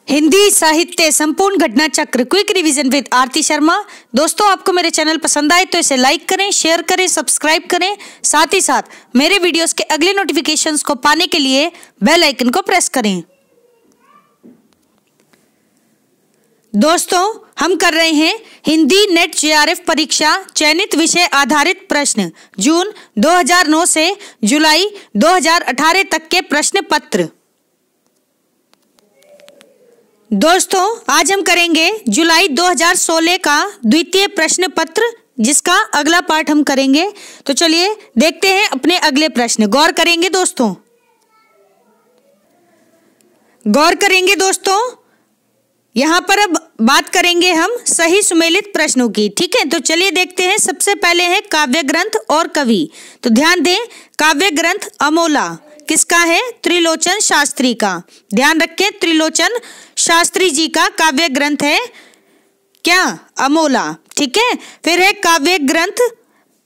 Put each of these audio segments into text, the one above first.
हिंदी साहित्य संपूर्ण घटना चक्र क्विक रिवीजन विद आरती शर्मा। दोस्तों, आपको मेरे चैनल पसंद आए तो इसे लाइक करें, शेयर करें, सब्सक्राइब करें। साथ ही साथ मेरे वीडियोस के अगले नोटिफिकेशंस को पाने के लिए बेल आइकन को प्रेस करें। दोस्तों, हम कर रहे हैं हिंदी नेट जेआरएफ परीक्षा चयनित विषय आधारित प्रश्न जून 2009 से जुलाई 2018 तक के प्रश्न पत्र। दोस्तों, आज हम करेंगे जुलाई 2016 का द्वितीय प्रश्न पत्र, जिसका अगला पार्ट हम करेंगे। तो चलिए देखते हैं अपने अगले प्रश्न। गौर करेंगे दोस्तों, गौर करेंगे दोस्तों। यहाँ पर अब बात करेंगे हम सही सुमेलित प्रश्नों की। ठीक है, तो चलिए देखते हैं। सबसे पहले है काव्य ग्रंथ और कवि। तो ध्यान दें, काव्य ग्रंथ अमोला किसका है? त्रिलोचन शास्त्री का। ध्यान रखें, त्रिलोचन शास्त्री जी का काव्य ग्रंथ है क्या? अमोला। ठीक है, फिर है काव्य ग्रंथ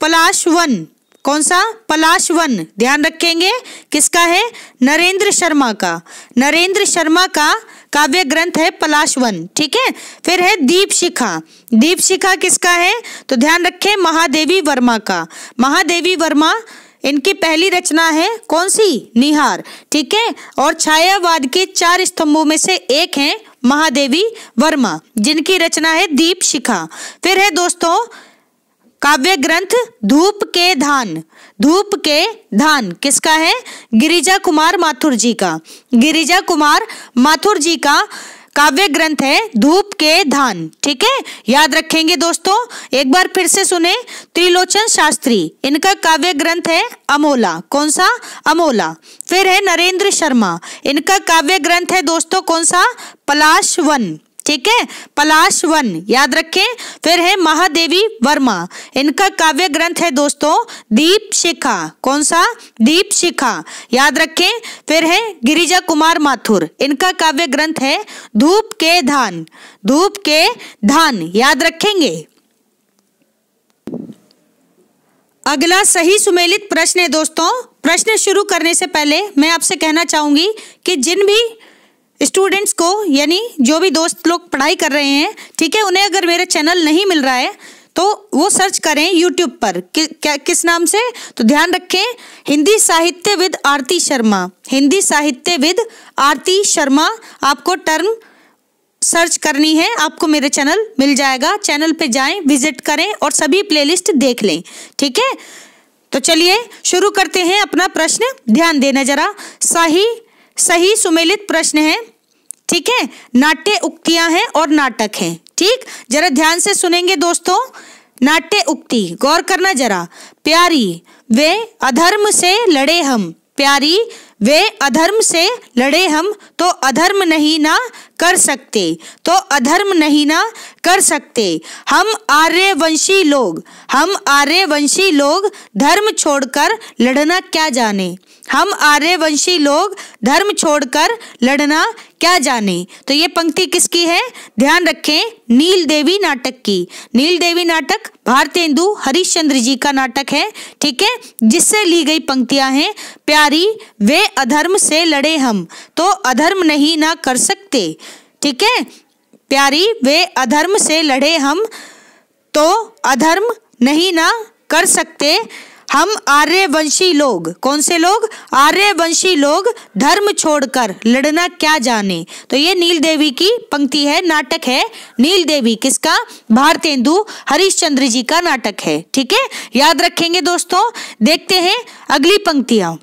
पलाशवन। कौन सा? पलाशवन। ध्यान रखेंगे, किसका है? नरेंद्र शर्मा का। नरेंद्र शर्मा का काव्य ग्रंथ है पलाशवन। ठीक है, फिर है दीपशिखा। दीपशिखा किसका है? तो ध्यान रखें, महादेवी वर्मा का। महादेवी वर्मा, इनकी पहली रचना है कौन सी? निहार। ठीक है, और छायावाद के 4 स्तंभों में से एक हैं महादेवी वर्मा, जिनकी रचना है दीपशिखा। फिर है दोस्तों काव्य ग्रंथ धूप के धान। धूप के धान किसका है? गिरिजा कुमार माथुर जी का। गिरिजा कुमार माथुर जी का काव्य ग्रंथ है धूप के धान। ठीक है, याद रखेंगे दोस्तों। एक बार फिर से सुने, त्रिलोचन शास्त्री, इनका काव्य ग्रंथ है अमोला। कौन सा? अमोला। फिर है नरेंद्र शर्मा, इनका काव्य ग्रंथ है दोस्तों कौन सा? पलाशवन। ठीक है, पलाशवन, याद रखें। फिर है महादेवी वर्मा, इनका काव्य ग्रंथ है दोस्तों दीपशिखा। कौन सा? दीपशिखा, याद रखें। फिर है गिरिजा कुमार माथुर, इनका काव्य ग्रंथ है धूप के धान। धूप के धान, याद रखेंगे। अगला सही सुमेलित प्रश्न है दोस्तों। प्रश्न शुरू करने से पहले मैं आपसे कहना चाहूंगी कि जिन भी स्टूडेंट्स को, यानी जो भी दोस्त लोग पढ़ाई कर रहे हैं, ठीक है, उन्हें अगर मेरा चैनल नहीं मिल रहा है तो वो सर्च करें यूट्यूब पर। किस नाम से? तो ध्यान रखें, हिंदी साहित्य विद आरती शर्मा। हिंदी साहित्य विद आरती शर्मा आपको टर्म सर्च करनी है, आपको मेरे चैनल मिल जाएगा। चैनल पे जाएं, विजिट करें और सभी प्लेलिस्ट देख लें। ठीक है, तो चलिए शुरू करते हैं अपना प्रश्न। ध्यान देना जरा, सही सुमेलित प्रश्न है। ठीक है, नाट्य उक्तियां हैं और नाटक हैं। ठीक, जरा ध्यान से सुनेंगे दोस्तों। नाट्य उक्ति, गौर करना जरा। प्यारी वे अधर्म से लड़े हम। प्यारी वे अधर्म से लड़े हम, तो अधर्म नहीं ना कर सकते। तो अधर्म नहीं ना कर सकते। हम आर्यवंशी लोग, हम आर्यवंशी लोग धर्म छोड़कर लड़ना क्या जाने। हम आर्यवंशी लोग धर्म छोड़कर लड़ना क्या जाने। तो ये पंक्ति किसकी है? ध्यान रखें, नील देवी नाटक की। नील देवी नाटक भारतेंदु हरिश्चंद्र जी का नाटक है। ठीक है, जिससे ली गई पंक्तियां हैं। प्यारी वे अधर्म से लड़े हम, तो अधर्म नहीं ना कर सकते। ठीक है, प्यारी वे अधर्म से लड़े हम, तो अधर्म नहीं ना कर सकते। हम आर्यवंशी लोग, कौन से लोग? आर्यवंशी लोग धर्म छोड़कर लड़ना क्या जाने। तो ये नील देवी की पंक्ति है, नाटक है नील देवी। किसका? भारतेंदु हरिश्चंद्र जी का नाटक है। ठीक है, याद रखेंगे दोस्तों। देखते हैं अगली पंक्तियां,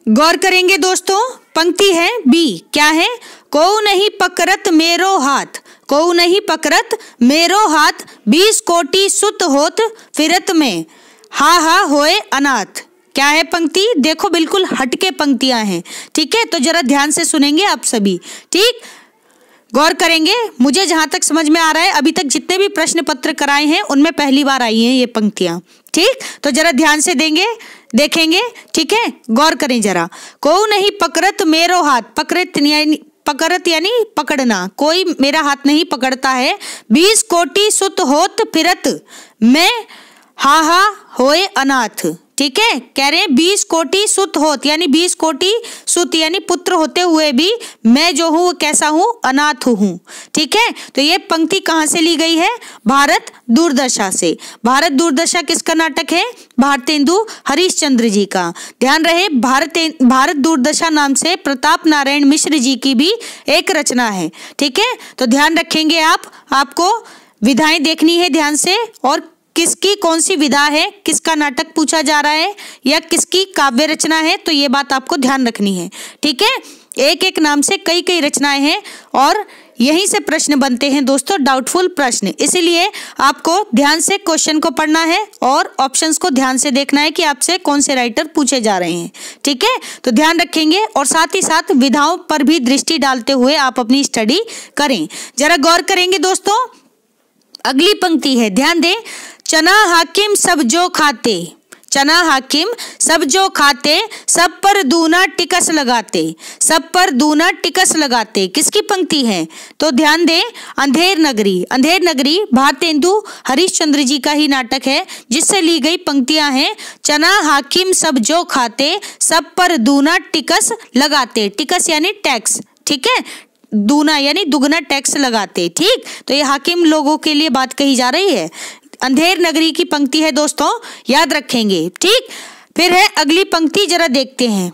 गौर करेंगे दोस्तों। पंक्ति है बी, क्या है? को नहीं पकड़त मेरो हाथ, को नहीं पकड़त मेरो हाथ, 20 कोटि सुत होत फिरत में, हा होए अनाथ। क्या है पंक्ति? देखो, बिल्कुल हटके पंक्तियां हैं। ठीक है, तो जरा ध्यान से सुनेंगे आप सभी। ठीक, गौर करेंगे। मुझे जहां तक समझ में आ रहा है, अभी तक जितने भी प्रश्न पत्र कराए हैं उनमें पहली बार आई हैं ये पंक्तियां। ठीक, तो जरा ध्यान से देखेंगे। ठीक है, गौर करें जरा। को नहीं पकड़त मेरो हाथ, पकड़त यानी पकड़ना, कोई मेरा हाथ नहीं पकड़ता है। 20 कोटि सुत होत फिरत मैं, हा होए अनाथ। ठीक है, कह रहे हैं 20 कोटि सुत होत, यानी 20 कोटि सुत यानी पुत्र होते हुए भी मैं जो हूँ कैसा हूँ, अनाथ हूँ। ठीक है, तो ये पंक्ति कहाँ से ली गई है, भारत दूरदर्शा से। भारत दूरदर्शा किसका नाटक है, भारतेंदु हरिश्चंद्र जी का। ध्यान रहे भारत दूरदर्शा नाम से प्रताप नारायण मिश्र जी की भी एक रचना है। ठीक है, तो ध्यान रखेंगे आपको विधाएं देखनी है ध्यान से, और किसकी कौन सी विधा है, किसका नाटक पूछा जा रहा है या किसकी काव्य रचना है, तो ये बात आपको ध्यान रखनी है। ठीक है, एक एक नाम से कई कई रचनाएं हैं और यहीं से प्रश्न बनते हैं दोस्तों, डाउटफुल प्रश्न। इसीलिए आपको ध्यान से क्वेश्चन को पढ़ना है और ऑप्शंस को ध्यान से देखना है कि आपसे कौन से राइटर पूछे जा रहे हैं। ठीक है, तो ध्यान रखेंगे और साथ ही साथ विधाओं पर भी दृष्टि डालते हुए आप अपनी स्टडी करें। जरा गौर करेंगे दोस्तों, अगली पंक्ति है, ध्यान दें, चना हाकिम सब जो खाते, चना हाकिम सब जो खाते, सब पर दूना टिकस लगाते, सब पर दूना टिकस लगाते, किसकी पंक्ति है, तो ध्यान दें, अंधेर नगरी। अंधेर नगरी भारतेंदु हरिश्चंद्र जी का ही नाटक है जिससे ली गई पंक्तियां हैं, चना हाकिम सब जो खाते, सब पर दूना टिकस लगाते, टिकस यानी टैक्स। ठीक है, दूना यानी दुगना टैक्स लगाते। ठीक, तो ये हाकिम लोगों के लिए बात कही जा रही है। अंधेर नगरी की पंक्ति है दोस्तों, याद रखेंगे। ठीक, फिर है अगली पंक्ति, जरा देखते हैं।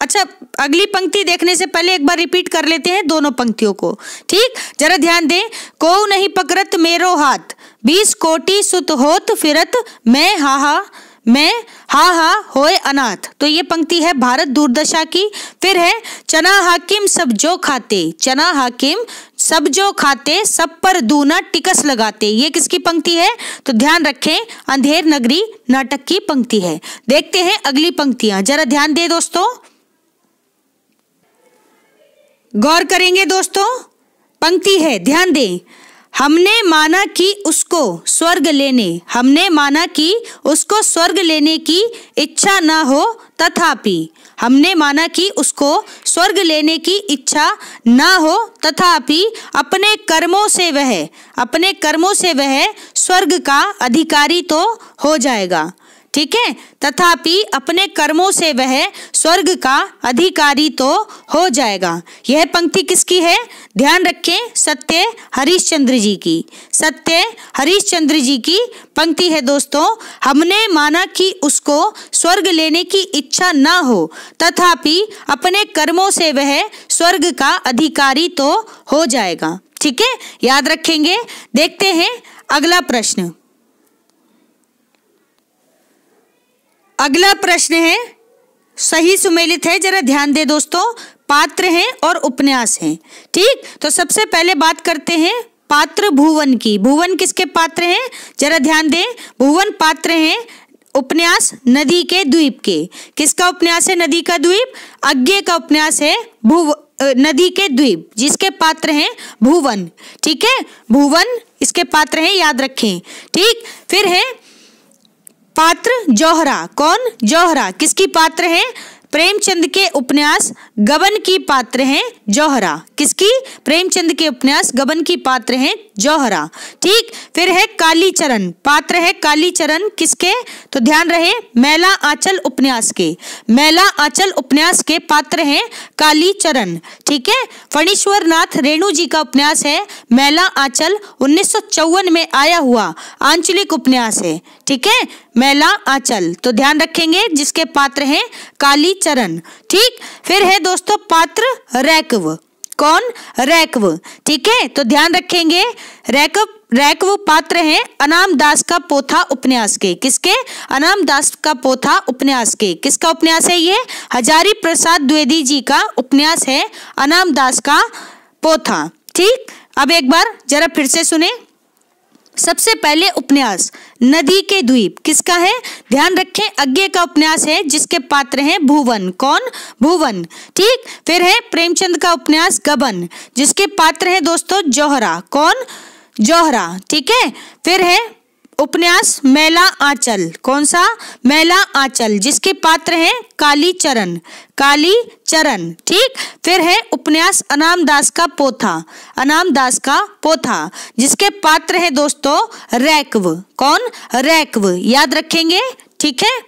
अच्छा, अगली पंक्ति देखने से पहले एक बार रिपीट कर लेते हैं दोनों पंक्तियों को। ठीक, जरा ध्यान दें, को नहीं पकड़त मेरो हाथ, 20 कोटि सुत होत फिरत, मैं हा होए अनाथ। तो ये पंक्ति है भारत दूरदर्शा की। फिर है चना हाकिम सब जो खाते, चना हाकिम सब जो खाते, सब पर दूना टिकस लगाते, ये किसकी पंक्ति है, तो ध्यान रखें, अंधेर नगरी नाटक की पंक्ति है। देखते हैं अगली पंक्तियां, जरा ध्यान दें दोस्तों, गौर करेंगे दोस्तों। पंक्ति है, ध्यान दें, हमने माना कि उसको स्वर्ग लेने, हमने माना कि उसको स्वर्ग लेने की इच्छा न हो, तथापि, हमने माना कि उसको स्वर्ग लेने की इच्छा न हो, तथापि अपने कर्मों से वह स्वर्ग का अधिकारी तो हो जाएगा। ठीक है, तथापि अपने कर्मों से वह स्वर्ग का अधिकारी तो हो जाएगा। यह पंक्ति किसकी है, ध्यान रखें, सत्य हरिश्चंद्र जी की, सत्य हरिश्चंद्र जी की पंक्ति है दोस्तों। हमने माना कि उसको स्वर्ग लेने की इच्छा ना हो, तथापि अपने कर्मों से वह स्वर्ग का अधिकारी तो हो जाएगा। ठीक है, याद रखेंगे। देखते हैं अगला प्रश्न। अगला प्रश्न है, सही सुमेलित है, जरा ध्यान दे दोस्तों, पात्र हैं और उपन्यास हैं। ठीक, तो सबसे पहले बात करते हैं पात्र भुवन की। भुवन किसके पात्र हैं, जरा ध्यान दें, भुवन पात्र हैं उपन्यास नदी के द्वीप के। किसका उपन्यास है, नदी का द्वीप, अज्ञे का उपन्यास है नदी के द्वीप, जिसके पात्र हैं भुवन। ठीक है, भुवन इसके पात्र हैं, याद रखें। ठीक, फिर है पात्र जौहरा। कौन, जौहरा किसकी पात्र है, प्रेमचंद के उपन्यास गबन की पात्र हैं जौहरा। किसकी, प्रेमचंद के उपन्यास गबन की पात्र हैं जौहरा। ठीक, फिर है कालीचरण, पात्र है कालीचरण किसके, तो ध्यान रहे, मैला आंचल उपन्यास के, मैला आंचल उपन्यास के पात्र हैं कालीचरण। ठीक है, फणीश्वर नाथ रेणु जी का उपन्यास है मैला आंचल, 1954 में आया हुआ आंचलिक उपन्यास है। ठीक है, मैला आंचल, तो ध्यान रखेंगे, जिसके पात्र हैं कालीचरण। ठीक, फिर है दोस्तों पात्र रैकव। कौन, रैकव। ठीक है, तो ध्यान रखेंगे, रैकव पात्र हैं अनाम दास का पोथा उपन्यास के। किसके, अनाम दास का पोथा उपन्यास के। किसका उपन्यास है ये, हजारी प्रसाद द्विवेदी जी का उपन्यास है अनाम दास का पोथा। ठीक, अब एक बार जरा फिर से सुने। सबसे पहले उपन्यास नदी के द्वीप किसका है, ध्यान रखें, अज्ञे का उपन्यास है, जिसके पात्र हैं भुवन। कौन, भुवन। ठीक, फिर है प्रेमचंद का उपन्यास गबन, जिसके पात्र हैं दोस्तों जौहरा। कौन, जौहरा। ठीक है, फिर है उपन्यास मैला आंचल। कौन सा? मैला आंचल, जिसके पात्र हैं कालीचरण, कालीचरण। ठीक। फिर है उपन्यास अनामदास का पोथा, अनामदास का पोथा, जिसके पात्र हैं दोस्तों रैक्व। कौन? रैक्व। याद रखेंगे। ठीक है।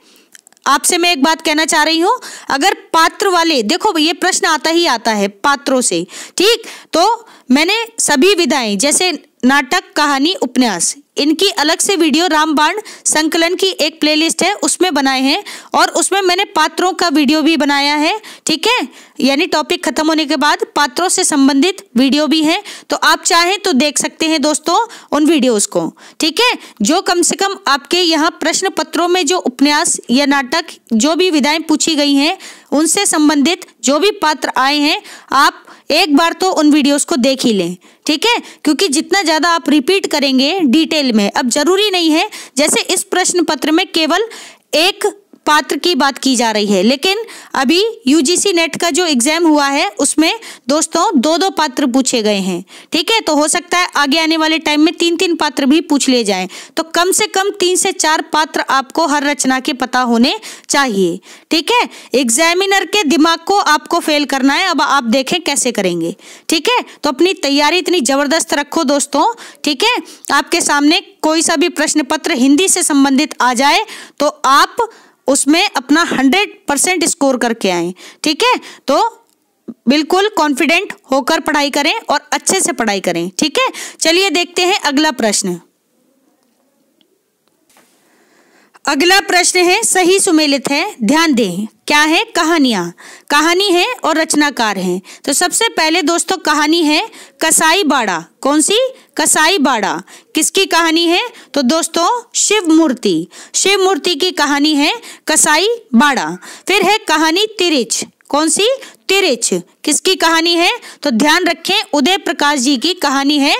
आपसे मैं एक बात कहना चाह रही हूं, अगर पात्र वाले, देखो ये प्रश्न आता ही आता है पात्रों से। ठीक। तो मैंने सभी विधाएं जैसे नाटक, कहानी, उपन्यास, इनकी अलग से वीडियो रामबाण संकलन की एक प्लेलिस्ट है उसमें बनाए हैं, और उसमें मैंने पात्रों का वीडियो भी बनाया है। ठीक है। यानी टॉपिक खत्म होने के बाद पात्रों से संबंधित वीडियो भी है, तो आप चाहें तो देख सकते हैं दोस्तों उन वीडियोस को। ठीक है। जो कम से कम आपके यहाँ प्रश्न पत्रों में जो उपन्यास या नाटक जो भी विधाएं पूछी गई हैं उनसे संबंधित जो भी पात्र आए हैं, आप एक बार तो उन वीडियोस को देख ही लें। ठीक है। क्योंकि जितना ज्यादा आप रिपीट करेंगे डिटेल में, अब जरूरी नहीं है जैसे इस प्रश्न पत्र में केवल एक पात्र की बात की जा रही है, लेकिन अभी यूजीसी नेट का जो एग्जाम हुआ है उसमें दोस्तों 2-2 पात्र पूछे गए हैं। ठीक है। तो हो सकता है आगे आने वाले टाइम में 3-3 पात्र भी पूछ लिए जाएं, तो कम से कम 3 से 4 पात्र आपको हर रचना के पता होने चाहिए। ठीक है। एग्जामिनर के दिमाग को आपको फेल करना है, अब आप देखें कैसे करेंगे। ठीक है। तो अपनी तैयारी इतनी जबरदस्त रखो दोस्तों। ठीक है। आपके सामने कोई सा भी प्रश्न पत्र हिंदी से संबंधित आ जाए तो आप उसमें अपना 100% स्कोर करके आए। ठीक है। तो बिल्कुल कॉन्फिडेंट होकर पढ़ाई करें और अच्छे से पढ़ाई करें। ठीक है। चलिए देखते हैं अगला प्रश्न। अगला प्रश्न है सही सुमेलित है, ध्यान दें। क्या है? कहानियां। कहानी है और रचनाकार हैं। तो सबसे पहले दोस्तों कहानी है कसाई बाड़ा। कौन सी? कसाई बाड़ा। किसकी कहानी है? तो दोस्तों शिव मूर्ति, शिव मूर्ति की कहानी है कसाई बाड़ा। फिर है कहानी तिरिच। कौन सी? तिरिच। किसकी कहानी है? तो ध्यान रखें उदय प्रकाश जी की कहानी है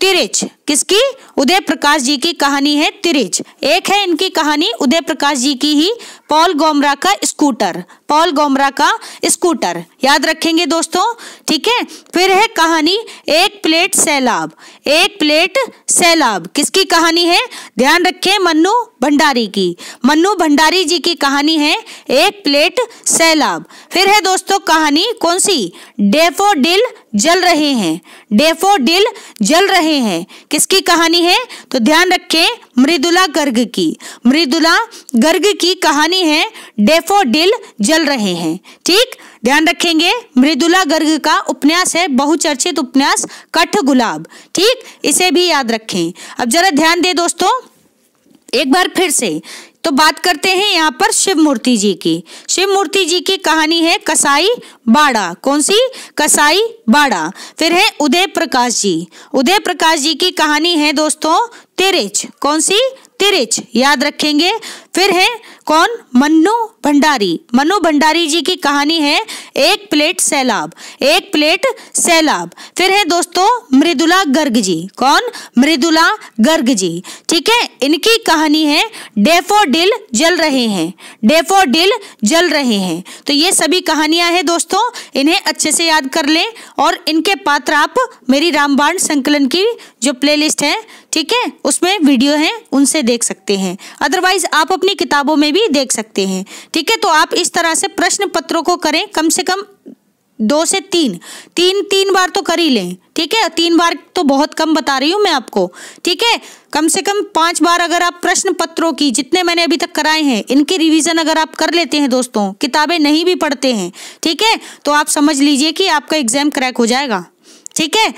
तिरिच। किसकी? उदय प्रकाश जी की कहानी है तिरिच। एक है इनकी कहानी उदय प्रकाश जी की ही, पॉल गोमरा का स्कूटर, पॉल गोमरा का स्कूटर। याद रखेंगे दोस्तों। ठीक है। फिर है कहानी एक प्लेट सैलाब, एक प्लेट सैलाब। किसकी कहानी है? ध्यान रखें मन्नू भंडारी की, मन्नू भंडारी जी की कहानी है एक प्लेट सैलाब। फिर है दोस्तों कहानी कौन सी? डैफोडिल जल रहे हैं, डैफोडिल जल रहे हैं। किसकी कहानी है? तो ध्यान रखें मृदुला गर्ग की, मृदुला गर्ग की कहानी है डैफोडिल जल रहे हैं। ठीक। ध्यान रखेंगे मृदुला गर्ग का उपन्यास है बहुचर्चित उपन्यास कठगुलाब। ठीक। इसे भी याद रखें। अब जरा ध्यान दे दोस्तों एक बार फिर से, तो बात करते हैं यहाँ पर शिव मूर्ति जी की। शिव मूर्ति जी की कहानी है कसाई बाड़ा। कौन सी? कसाई बाड़ा। फिर है उदय प्रकाश जी, उदय प्रकाश जी की कहानी है दोस्तों तिरिच। कौन सी? तिरिच। याद रखेंगे। फिर है कौन? मन्नू भंडारी, मन्नू भंडारी जी की कहानी है एक प्लेट सैलाब, एक प्लेट सैलाब। फिर है दोस्तों मृदुला गर्ग जी। कौन? मृदुला गर्ग जी। ठीक है। इनकी कहानी है डैफोडिल जल रहे हैं, डैफोडिल जल रहे हैं। तो ये सभी कहानियां हैं दोस्तों, इन्हें अच्छे से याद कर लें, और इनके पात्र आप मेरी रामबाण संकलन की जो प्लेलिस्ट है, ठीक है, उसमें वीडियो है उनसे देख सकते हैं। अदरवाइज आप अपनी किताबों में भी देख सकते हैं। ठीक है। तो आप इस तरह से प्रश्न पत्रों को करें, कम से कम 2 से 3 बार तो कर ही लें। ठीक है। 3 बार तो बहुत कम बता रही हूँ मैं आपको। ठीक है। कम से कम 5 बार अगर आप प्रश्न पत्रों की जितने मैंने अभी तक कराए हैं इनकी रिवीजन अगर आप कर लेते हैं दोस्तों, किताबें नहीं भी पढ़ते हैं, ठीक है, तो आप समझ लीजिए कि आपका एग्जाम क्रैक हो जाएगा। ठीक है।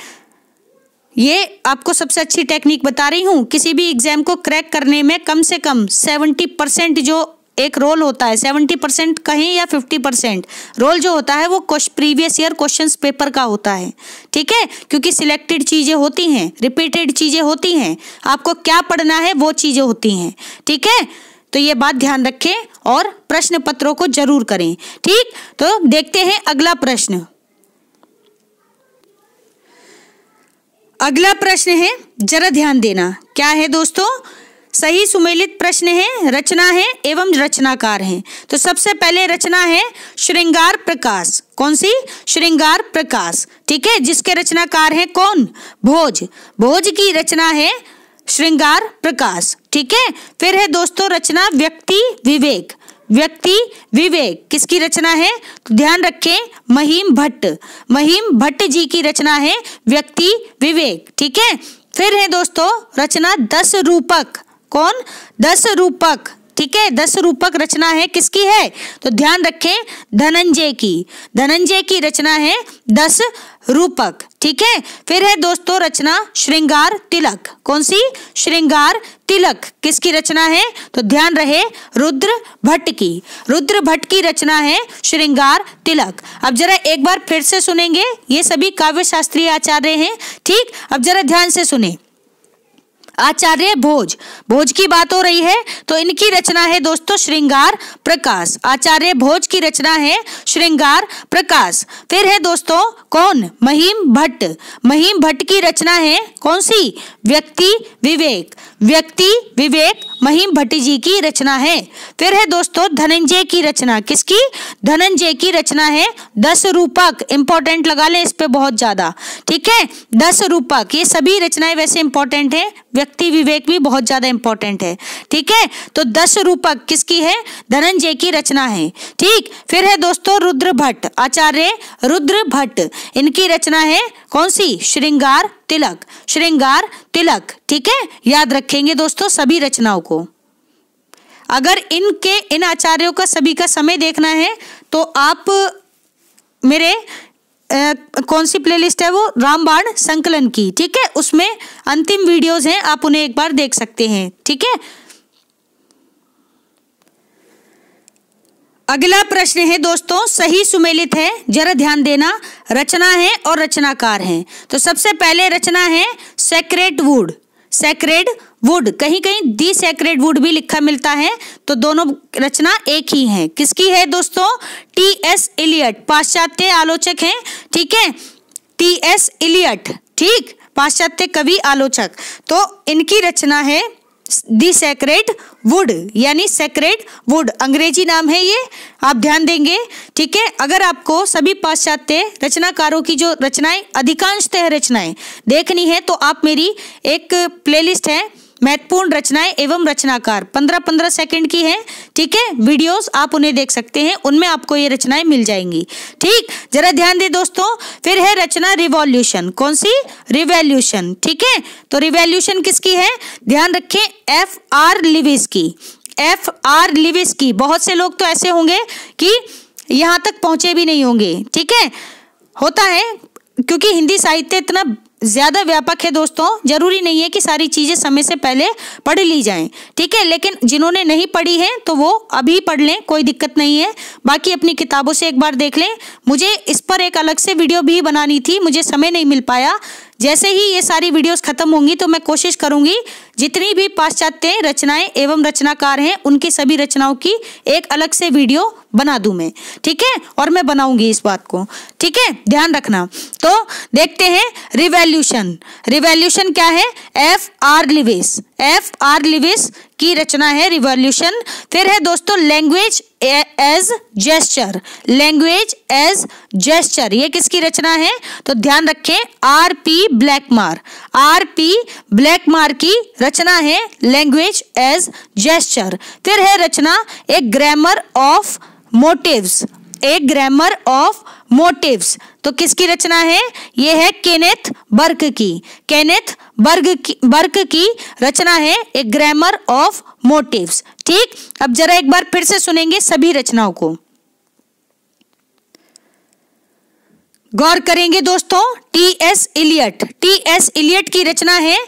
ये आपको सबसे अच्छी टेक्निक बता रही हूँ। किसी भी एग्जाम को क्रैक करने में कम से कम 70% जो एक रोल होता है, 70% कहें या 50% रोल जो होता है वो प्रीवियस ईयर क्वेश्चंस पेपर का होता है। ठीक है। क्योंकि सिलेक्टेड चीजें होती हैं, रिपीटेड चीजें होती हैं, आपको क्या पढ़ना है वो चीजें होती हैं। ठीक है। तो ये बात ध्यान रखें और प्रश्न पत्रों को जरूर करें। ठीक। तो देखते हैं अगला प्रश्न। अगला प्रश्न है, जरा ध्यान देना, क्या है दोस्तों? सही सुमेलित प्रश्न है, रचना है एवं रचनाकार हैं। तो सबसे पहले रचना है श्रृंगार प्रकाश। कौन सी? श्रृंगार प्रकाश। ठीक है। जिसके रचनाकार हैं कौन? भोज। भोज की रचना है श्रृंगार प्रकाश। ठीक है, फिर है दोस्तों रचना व्यक्ति विवेक। व्यक्ति विवेक किसकी रचना है? तो ध्यान रखें, महिम भट्ट। महिम भट्ट जी की रचना है व्यक्ति विवेक। ठीक है, फिर है दोस्तों रचना 10 रूपक। कौन? 10 रूपक। ठीक है, 10 रूपक रचना है किसकी है? तो ध्यान रखें, धनंजय की। धनंजय की रचना है 10 रूपक। ठीक है, फिर है दोस्तों रचना श्रृंगार तिलक। कौन सी? श्रृंगार तिलक किसकी रचना है? तो ध्यान रहे, रुद्र भट्ट की। रुद्र भट्ट की रचना है श्रृंगार तिलक। अब जरा एक बार फिर से सुनेंगे, ये सभी काव्य शास्त्रीय आचार्य हैं। ठीक, अब जरा ध्यान से सुने। आचार्य भोज, भोज की बात हो रही है तो इनकी रचना है दोस्तों श्रृंगार प्रकाश। आचार्य भोज की रचना है श्रृंगार प्रकाश। फिर है दोस्तों कौन? महिम भट्ट। महिम भट्ट की रचना है कौन सी? व्यक्ति विवेक। व्यक्ति विवेक महिम भट्ट जी की रचना है। फिर है दोस्तों धनंजय की रचना। किसकी? धनंजय की रचना है 10 रूपक। इंपॉर्टेंट लगा लें इस पे बहुत ज्यादा। ठीक है, 10 रूपक, ये सभी रचनाएं वैसे इंपॉर्टेंट है, व्यक्ति विवेक भी बहुत ज्यादा इंपॉर्टेंट है। ठीक है, तो 10 रूपक किसकी है? धनंजय की रचना है। ठीक, फिर है दोस्तों रुद्र भट्ट। आचार्य रुद्र भट्ट, इनकी रचना है कौन सी? श्रृंगार तिलक। श्रृंगार तिलक। ठीक है, याद रखेंगे दोस्तों सभी रचनाओं को। अगर इन आचार्यों का सभी का समय देखना है तो आप मेरे कौन सी प्लेलिस्ट है वो? रामबाण संकलन की। ठीक है, उसमें अंतिम वीडियोस हैं, आप उन्हें एक बार देख सकते हैं। ठीक है, अगला प्रश्न है दोस्तों सही सुमेलित है, जरा ध्यान देना। रचना है और रचनाकार हैं। तो सबसे पहले रचना है सेक्रेड वुड। सेक्रेड वुड, कहीं कहीं दी सेक्रेड वुड भी लिखा मिलता है, तो दोनों रचना एक ही है। किसकी है दोस्तों? टी.एस. इलियट, पाश्चात्य आलोचक हैं। ठीक है, टी.एस. इलियट। ठीक, पाश्चात्य कवि आलोचक। तो इनकी रचना है दी सेक्रेड वुड, यानी सेक्रेड वुड अंग्रेजी नाम है ये, आप ध्यान देंगे। ठीक है, अगर आपको सभी पाश्चात्य रचनाकारों की जो रचनाएं अधिकांशतः रचनाएं देखनी है तो आप मेरी एक प्लेलिस्ट है महत्वपूर्ण रचनाएं एवं रचनाकार, 15-15 सेकंड की है। ठीक है, वीडियोस आप उन्हें देख सकते हैं, उनमें आपको ये रचनाएं मिल जाएंगी। ठीक, जरा ध्यान दे दोस्तों। फिर है रचना रिवॉल्यूशन। कौन सी? रिवॉल्यूशन। ठीक है, तो रिवॉल्यूशन किसकी है? ध्यान रखें, F.R. लिविस की। F.R. लिविस की। बहुत से लोग तो ऐसे होंगे कि यहाँ तक पहुंचे भी नहीं होंगे। ठीक है, होता है क्योंकि हिंदी साहित्य इतना ज्यादा व्यापक है दोस्तों, जरूरी नहीं है कि सारी चीजें समय से पहले पढ़ ली जाएं। ठीक है, लेकिन जिन्होंने नहीं पढ़ी है तो वो अभी पढ़ लें, कोई दिक्कत नहीं है। बाकी अपनी किताबों से एक बार देख लें। मुझे इस पर एक अलग से वीडियो भी बनानी थी, मुझे समय नहीं मिल पाया। जैसे ही ये सारी वीडियोस खत्म होंगी तो मैं कोशिश करूंगी जितनी भी पाश्चात्य रचनाएं एवं रचनाकार हैं उनकी सभी रचनाओं की एक अलग से वीडियो बना दूं मैं। ठीक है, और मैं बनाऊंगी इस बात को। ठीक है, ध्यान रखना। तो देखते हैं रिवॉल्यूशन। रिवॉल्यूशन क्या है? F.R. लिविस। F.R. लिविस की रचना है रिवॉल्यूशन। फिर है दोस्तों language as gesture. Language as gesture, ये किसकी रचना है? तो ध्यान रखें, R.P. ब्लैकमार। R.P. ब्लैकमार की रचना है लैंग्वेज एज जेस्चर। फिर है रचना a grammar of motives. A grammar of motives, तो किसकी रचना है? ये है केनेथ बर्ग की। केनेथ बर्ग की रचना है ए ग्रामर ऑफ मोटिव्स। ठीक, अब जरा एक बार फिर से सुनेंगे सभी रचनाओं को, गौर करेंगे दोस्तों। टी.एस. इलियट। टी.एस. इलियट की रचना है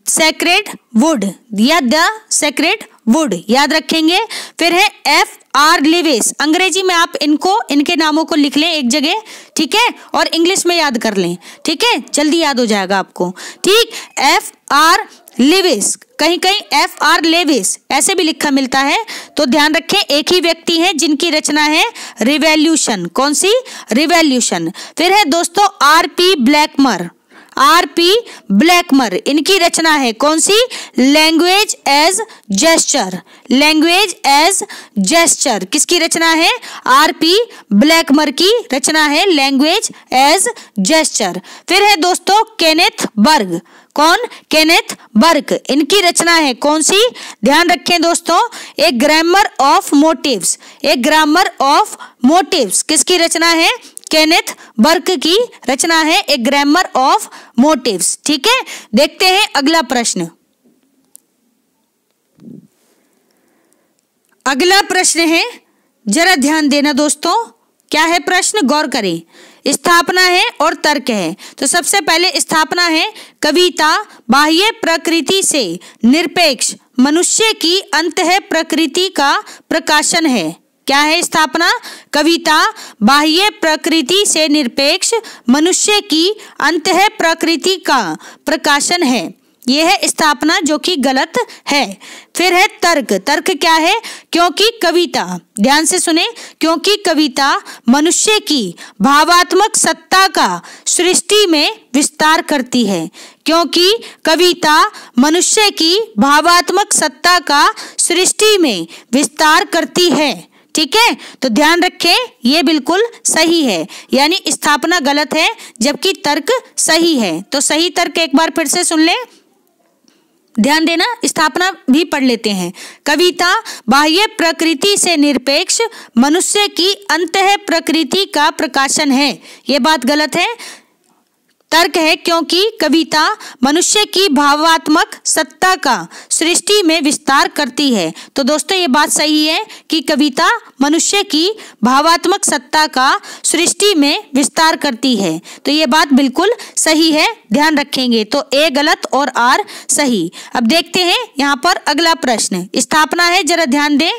सेक्रेड वुड या द सेक्रेड वुड, याद रखेंगे। फिर है F.R. लिविस। अंग्रेजी में आप इनके नामों को लिख लें एक जगह। ठीक है, और इंग्लिश में याद कर लें। ठीक है, जल्दी याद हो जाएगा आपको। ठीक, F.R. लिविस, कहीं कहीं F.R. लेविस ऐसे भी लिखा मिलता है, तो ध्यान रखें एक ही व्यक्ति है जिनकी रचना है रिवॉल्यूशन। कौन सी? रिवॉल्यूशन। फिर है दोस्तों R.P. ब्लैकमर। R.P. ब्लैकमर, इनकी रचना है कौन सी? Language as gesture. Language as gesture किसकी रचना है? R.P. ब्लैकमर की रचना है लैंग्वेज एज जेस्चर। फिर है दोस्तों केनेथ बर्ग। कौन? Kenneth Burke. इनकी रचना है कौन सी? ध्यान रखें दोस्तों, a grammar of motives. A grammar of motives किसकी रचना है? केनेथ बर्क की रचना है ए ग्रामर ऑफ मोटिव्स। ठीक है, देखते हैं अगला प्रश्न। अगला प्रश्न है, जरा ध्यान देना दोस्तों, क्या है प्रश्न? गौर करें। स्थापना है और तर्क है। तो सबसे पहले स्थापना है, कविता बाह्य प्रकृति से निरपेक्ष मनुष्य की अंतः प्रकृति का प्रकाशन है। क्या है स्थापना? कविता बाह्य प्रकृति से निरपेक्ष मनुष्य की अंतः प्रकृति का प्रकाशन है। यह है स्थापना, जो कि गलत है। फिर है तर्क। तर्क क्या है? क्योंकि कविता, ध्यान से सुने, क्योंकि कविता मनुष्य की भावात्मक सत्ता का सृष्टि में विस्तार करती है। क्योंकि कविता मनुष्य की भावात्मक सत्ता का सृष्टि में विस्तार करती है। ठीक है, तो ध्यान रखें, ये बिल्कुल सही है, यानी स्थापना गलत है जबकि तर्क सही है। तो सही तर्क एक बार फिर से सुन ले, ध्यान देना, स्थापना भी पढ़ लेते हैं। कविता बाह्य प्रकृति से निरपेक्ष मनुष्य की अंतः प्रकृति का प्रकाशन है, ये बात गलत है। तर्क है क्योंकि कविता मनुष्य की भावात्मक सत्ता का सृष्टि में विस्तार करती है। तो दोस्तों ये बात सही है कि कविता मनुष्य की भावात्मक सत्ता का सृष्टि में विस्तार करती है, तो ये बात बिल्कुल सही है, ध्यान रखेंगे। तो ए गलत और आर सही। अब देखते हैं यहाँ पर अगला प्रश्न, स्थापना है, जरा ध्यान दें,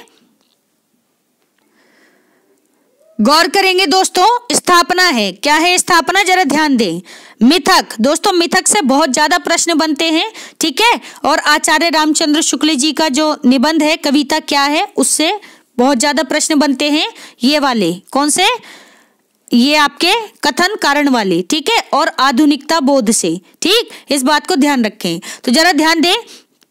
गौर करेंगे दोस्तों। स्थापना है, क्या है स्थापना? जरा ध्यान दें। मिथक, दोस्तों मिथक से बहुत ज्यादा प्रश्न बनते हैं, ठीक है, और आचार्य रामचंद्र शुक्ल जी का जो निबंध है कविता क्या है, उससे बहुत ज्यादा प्रश्न बनते हैं। ये वाले कौन से? ये आपके कथन कारण वाले, ठीक है, और आधुनिकता बोध से। ठीक, इस बात को ध्यान रखें। तो जरा ध्यान दें,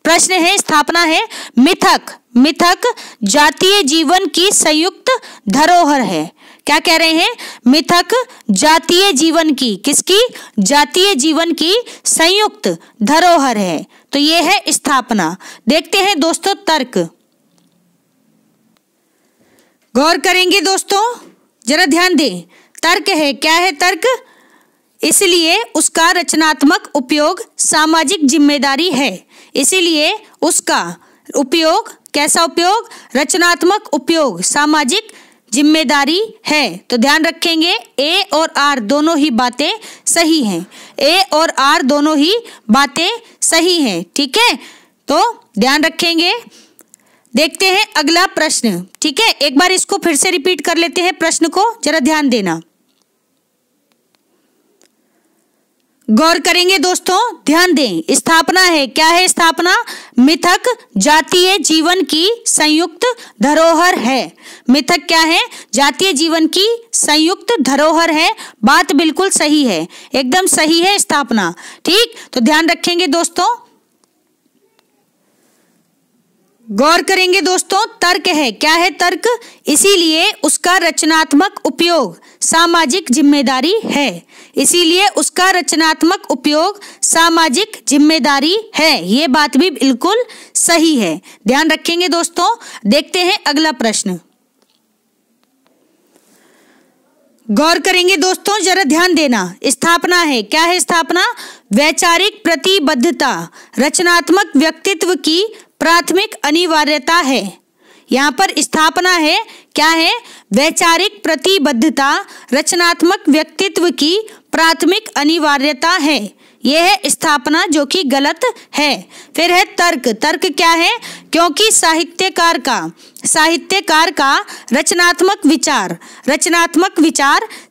प्रश्न है, स्थापना है, मिथक मिथक जातीय जीवन की संयुक्त धरोहर है। क्या कह रहे हैं? मिथक जातीय जीवन की, किसकी? जातीय जीवन की संयुक्त धरोहर है। तो ये है स्थापना। देखते हैं दोस्तों तर्क, गौर करेंगे दोस्तों, जरा ध्यान दें। तर्क है, क्या है तर्क? इसलिए उसका रचनात्मक उपयोग सामाजिक जिम्मेदारी है। इसीलिए उसका उपयोग, कैसा उपयोग? रचनात्मक उपयोग सामाजिक जिम्मेदारी है। तो ध्यान रखेंगे, ए और आर दोनों ही बातें सही हैं। ए और आर दोनों ही बातें सही हैं, ठीक है, तो ध्यान रखेंगे। देखते हैं अगला प्रश्न, ठीक है, एक बार इसको फिर से रिपीट कर लेते हैं प्रश्न को, जरा ध्यान देना, गौर करेंगे दोस्तों, ध्यान दें। स्थापना है, क्या है स्थापना? मिथक जातीय जीवन की संयुक्त धरोहर है। मिथक क्या है? जातीय जीवन की संयुक्त धरोहर है। बात बिल्कुल सही है, एकदम सही है स्थापना। ठीक, तो ध्यान रखेंगे दोस्तों, गौर करेंगे दोस्तों। तर्क है, क्या है तर्क? इसीलिए उसका रचनात्मक उपयोग सामाजिक जिम्मेदारी है। इसीलिए उसका रचनात्मक उपयोग सामाजिक जिम्मेदारी है। ये बात भी बिल्कुल सही है, ध्यान रखेंगे दोस्तों। देखते हैं अगला प्रश्न, गौर करेंगे दोस्तों, जरा ध्यान देना। स्थापना है, क्या है स्थापना? वैचारिक प्रतिबद्धता रचनात्मक व्यक्तित्व की प्राथमिक अनिवार्यता है। यहाँ पर स्थापना है, क्या है? वैचारिक प्रतिबद्धता रचनात्मक व्यक्तित्व की प्राथमिक अनिवार्यता है। यह है स्थापना, जो कि गलत है। फिर है तर्क। तर्क क्या है? क्योंकि साहित्यकार का रचनात्मक विचार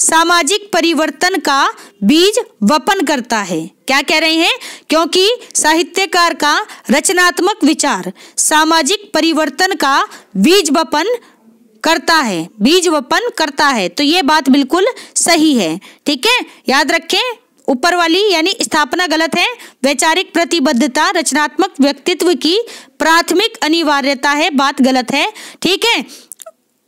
सामाजिक परिवर्तन का बीज वपन करता है। क्या कह रहे हैं? क्योंकि साहित्यकार का रचनात्मक विचार सामाजिक परिवर्तन का बीज वपन करता है। तो ये बात बिल्कुल सही है, ठीक है, याद रखें। ऊपर वाली यानी स्थापना गलत है, वैचारिक प्रतिबद्धता रचनात्मक व्यक्तित्व की प्राथमिक अनिवार्यता है, बात गलत है, ठीक है,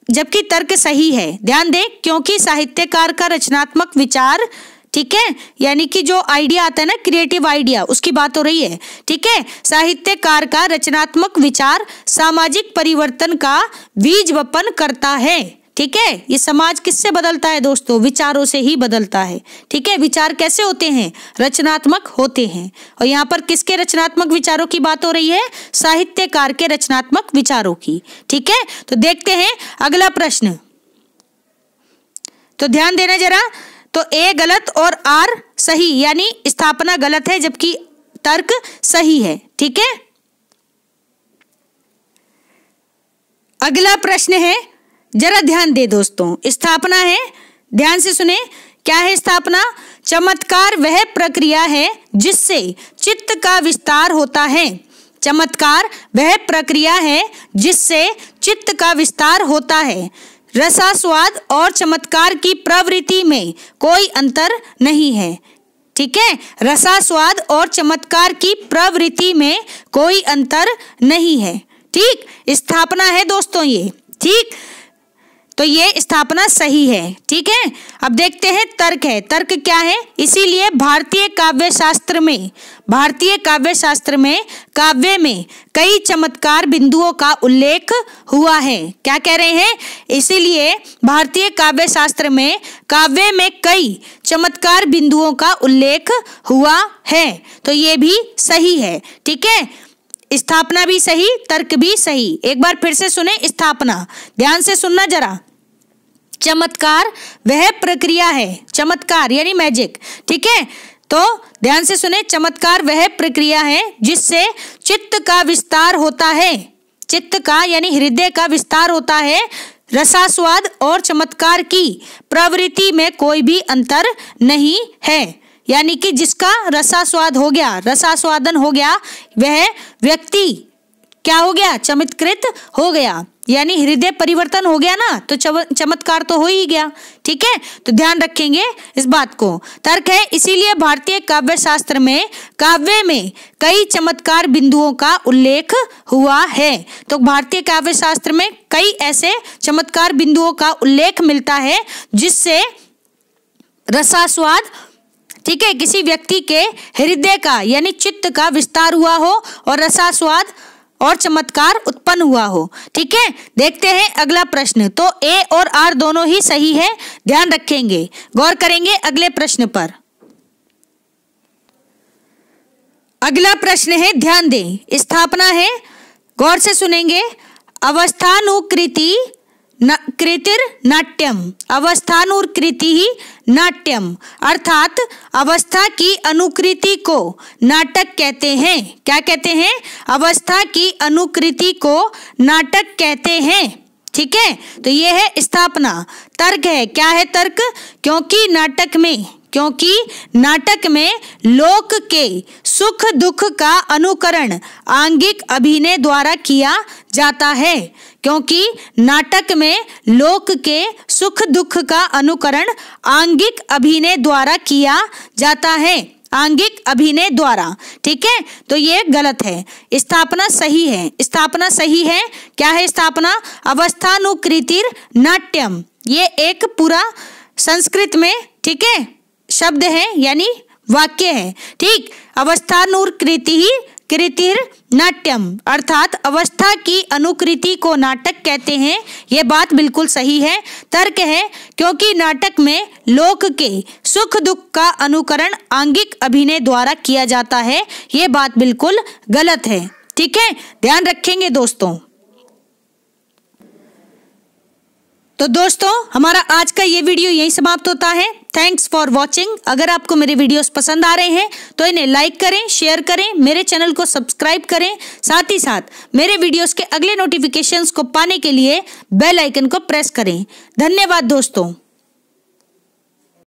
जबकि तर्क सही है। ध्यान दें, क्योंकि साहित्यकार का रचनात्मक विचार, ठीक है, यानी कि जो आइडिया आता है ना, क्रिएटिव आइडिया, उसकी बात हो रही है। ठीक है, साहित्यकार का रचनात्मक विचार सामाजिक परिवर्तन का बीज वपन करता है। ठीक है, ये समाज किससे बदलता है दोस्तों? विचारों से ही बदलता है। ठीक है, विचार कैसे होते हैं? रचनात्मक होते हैं। और यहाँ पर किसके रचनात्मक विचारों की बात हो रही है? साहित्यकार के रचनात्मक विचारों की। ठीक है, तो देखते हैं अगला प्रश्न। तो ध्यान देना जरा। तो ए गलत और आर सही, यानी स्थापना गलत है जबकि तर्क सही है। ठीक है, अगला प्रश्न है, जरा ध्यान दे दोस्तों। स्थापना है, ध्यान से सुने। क्या है स्थापना? चमत्कार वह प्रक्रिया है जिससे चित्त का विस्तार होता है। चमत्कार वह प्रक्रिया है जिससे चित्त का विस्तार होता है। रसास्वाद और चमत्कार की प्रवृत्ति में कोई अंतर नहीं है। ठीक है, रसास्वाद और चमत्कार की प्रवृत्ति में कोई अंतर नहीं है। ठीक, स्थापना है दोस्तों ये। ठीक, तो ये स्थापना सही है। ठीक है, अब देखते हैं तर्क है। तर्क क्या है? इसीलिए भारतीय काव्य शास्त्र में काव्य में कई चमत्कार बिंदुओं का उल्लेख हुआ है। क्या कह रहे हैं? इसीलिए भारतीय काव्य शास्त्र में काव्य में कई चमत्कार बिंदुओं का उल्लेख हुआ है। तो ये भी सही है। ठीक है, स्थापना भी सही, तर्क भी सही। एक बार फिर से सुने स्थापना, ध्यान से सुनना जरा। चमत्कार वह प्रक्रिया है, चमत्कार यानी मैजिक। ठीक है, तो ध्यान से सुने। चमत्कार वह प्रक्रिया है जिससे चित्त का विस्तार होता है। चित्त का यानी हृदय का विस्तार होता है। रसास्वाद और चमत्कार की प्रवृत्ति में कोई भी अंतर नहीं है। यानी कि जिसका रसास्वाद हो गया, रसास्वादन हो गया, वह व्यक्ति क्या हो गया? चमत्कृत हो गया, यानी हृदय परिवर्तन हो गया ना, तो चमत्कार तो हो ही गया। ठीक है, तो ध्यान रखेंगे इस बात को। तर्क है, इसीलिए भारतीय काव्य शास्त्र में काव्य में कई चमत्कार बिंदुओं का उल्लेख हुआ है। तो भारतीय काव्य शास्त्र में कई ऐसे चमत्कार बिंदुओं का उल्लेख मिलता है जिससे रसास्वाद, ठीक है, किसी व्यक्ति के हृदय का यानी चित्त का विस्तार हुआ हो और रसास्वाद और चमत्कार उत्पन्न हुआ हो। ठीक है, देखते हैं अगला प्रश्न। तो ए और आर दोनों ही सही है, ध्यान रखेंगे, गौर करेंगे अगले प्रश्न पर। अगला प्रश्न है, ध्यान दें, स्थापना है, गौर से सुनेंगे। अवस्थानुकृति कृतिर नाट्यम, अवस्थानुकृति ही नाट्यम, अर्थात अवस्था की अनुकृति को नाटक कहते हैं। क्या कहते हैं? अवस्था की अनुकृति को नाटक कहते हैं। ठीक है, तो ये है स्थापना। तर्क है, क्या है तर्क? क्योंकि नाटक में लोक के सुख दुख का अनुकरण आंगिक अभिनय द्वारा किया जाता है। क्योंकि नाटक में लोक के सुख दुख का अनुकरण आंगिक अभिनय द्वारा किया जाता है, आंगिक अभिनय द्वारा। ठीक है, तो ये गलत है। स्थापना सही है, स्थापना सही है। क्या है स्थापना? अवस्थानुकृतिर नाट्यम, ये एक पूरा संस्कृत में, ठीक है, शब्द है यानी वाक्य है। ठीक, अवस्थानुकृति ही कृतिर नाट्यम, अर्थात अवस्था की अनुकृति को नाटक कहते हैं। यह बात बिल्कुल सही है। तर्क है, क्योंकि नाटक में लोक के सुख दुख का अनुकरण आंगिक अभिनय द्वारा किया जाता है। यह बात बिल्कुल गलत है। ठीक है, ध्यान रखेंगे दोस्तों। तो दोस्तों, हमारा आज का ये वीडियो यहीं समाप्त होता है। Thanks for watching. अगर आपको मेरे वीडियोस पसंद आ रहे हैं तो इन्हें लाइक करें, शेयर करें, मेरे चैनल को सब्सक्राइब करें। साथ ही साथ मेरे वीडियोस के अगले नोटिफिकेशंस को पाने के लिए बेल आइकन को प्रेस करें। धन्यवाद दोस्तों।